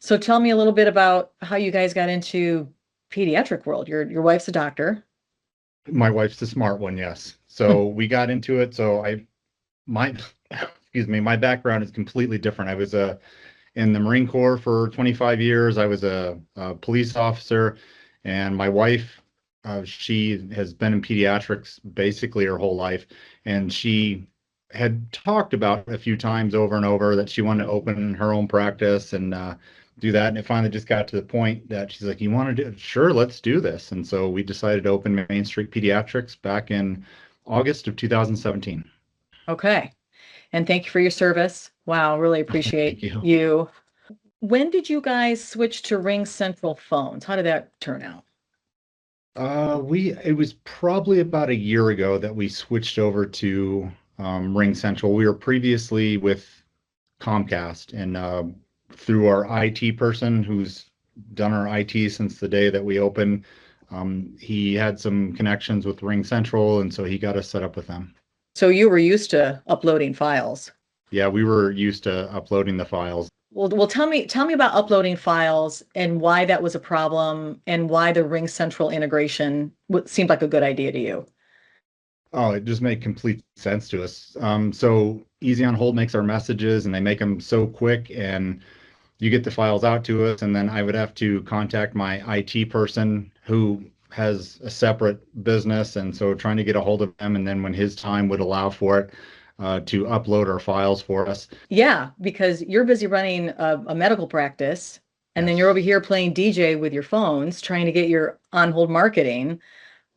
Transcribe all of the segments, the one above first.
So tell me a little bit about how you guys got into pediatric world. Your wife's a doctor. My wife's the smart one, yes. So we got into it. My, excuse me, my background is completely different. I was in the Marine Corps for 25 years. I was a police officer, and my wife, she has been in pediatrics basically her whole life, and she had talked about a few times over and over that she wanted to open her own practice and do that. And it finally just got to the point that she's like, "You want to do it? Sure, let's do this." And so we decided to open Mainstreet Pediatrics back in August of 2017. Okay. And thank you for your service. Wow, really appreciate Thank you. you. When did you guys switch to RingCentral phones? How did that turn out? It was probably about a year ago that we switched over to RingCentral. We were previously with Comcast, and through our IT person who's done our IT since the day that we opened, he had some connections with RingCentral, and so he got us set up with them. So you were used to uploading files. Yeah, we were used to uploading the files. Well, tell me about uploading files and why that was a problem and why the RingCentral integration seemed like a good idea to you. Oh, it just made complete sense to us. So Easy on Hold makes our messages, and they make them so quick, and you get the files out to us, and then I would have to contact my IT person who has a separate business, and so trying to get a hold of him, and then when his time would allow for it, to upload our files for us. Yeah, because you're busy running a medical practice, and then you're over Yes, here playing DJ with your phones, trying to get your on-hold marketing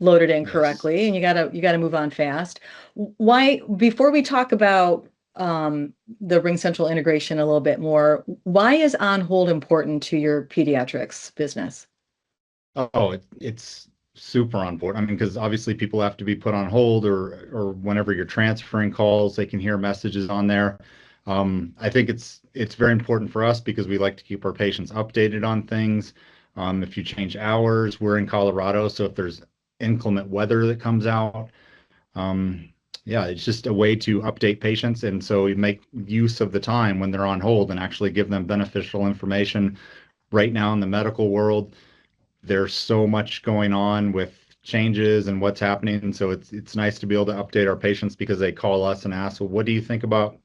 loaded in yes. correctly, and you gotta move on fast. Why, before we talk about the RingCentral integration a little bit more, why is on-hold important to your pediatrics business? Oh, it's super on board. I mean, because obviously people have to be put on hold, or whenever you're transferring calls, they can hear messages on there. I think it's very important for us because we like to keep our patients updated on things. If you change hours, we're in Colorado, so if there's inclement weather that comes out, um, yeah, it's just a way to update patients, and so we make use of the time when they're on hold and actually give them beneficial information. Right now in the medical world, there's so much going on with changes and what's happening. And so it's nice to be able to update our patients because they call us and ask, well, what do you think about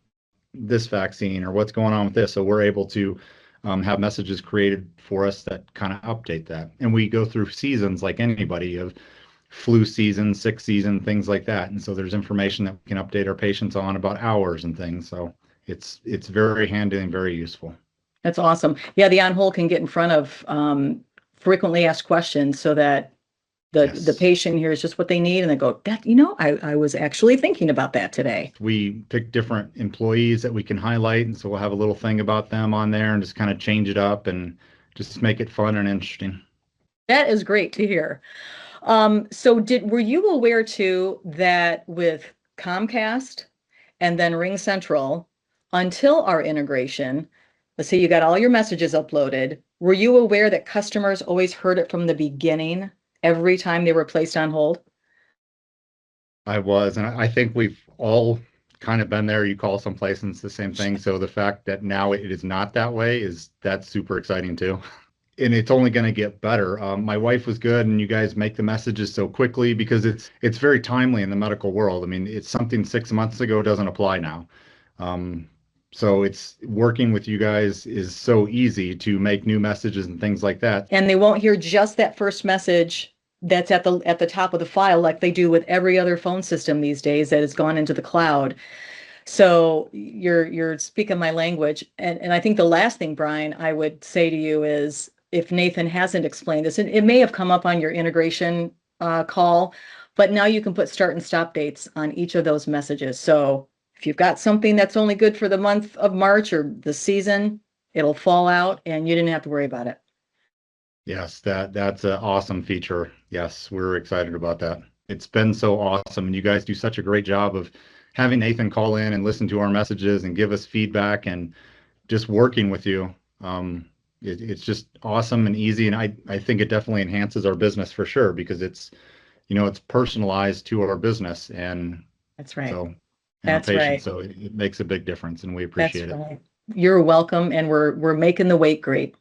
this vaccine or what's going on with this? So we're able to have messages created for us that kind of update that. And we go through seasons like anybody of flu season, sick season, things like that. And so there's information that we can update our patients on about hours and things. So it's very handy and very useful. That's awesome. Yeah, the on-hold can get in front of frequently asked questions so that the Yes. patient hears just what they need and they go, I was actually thinking about that today. We pick different employees that we can highlight, and so we'll have a little thing about them on there and just kind of change it up and just make it fun and interesting. That is great to hear. So were you aware too that with Comcast and then RingCentral, until our integration, let's say you got all your messages uploaded, were you aware that customers always heard it from the beginning every time they were placed on hold? I was, and I think we've all kind of been there. You call someplace and it's the same thing. So the fact that now it is not that way that's super exciting too. And it's only going to get better. My wife was good, and you guys make the messages so quickly because it's very timely in the medical world. I mean, it's something 6 months ago doesn't apply now. Um, so it's working with you guys is so easy to make new messages and things like that. And they won't hear just that first message that's at the top of the file like they do with every other phone system these days that has gone into the cloud. So you're speaking my language. And I think the last thing, Brian, I would say to you is if Nathan hasn't explained this, and it may have come up on your integration call, but now you can put start and stop dates on each of those messages. So if you've got something that's only good for the month of March or the season, it'll fall out and you didn't have to worry about it. Yes, that's an awesome feature. Yes, we're excited about that. It's been so awesome, and you guys do such a great job of having Nathan call in and listen to our messages and give us feedback and just working with you. It's just awesome and easy, and I think it definitely enhances our business for sure because it's personalized to our business and That's right. so and our That's patients. right. So it makes a big difference, and we That's appreciate it. right. You're welcome, and we're making the wait great.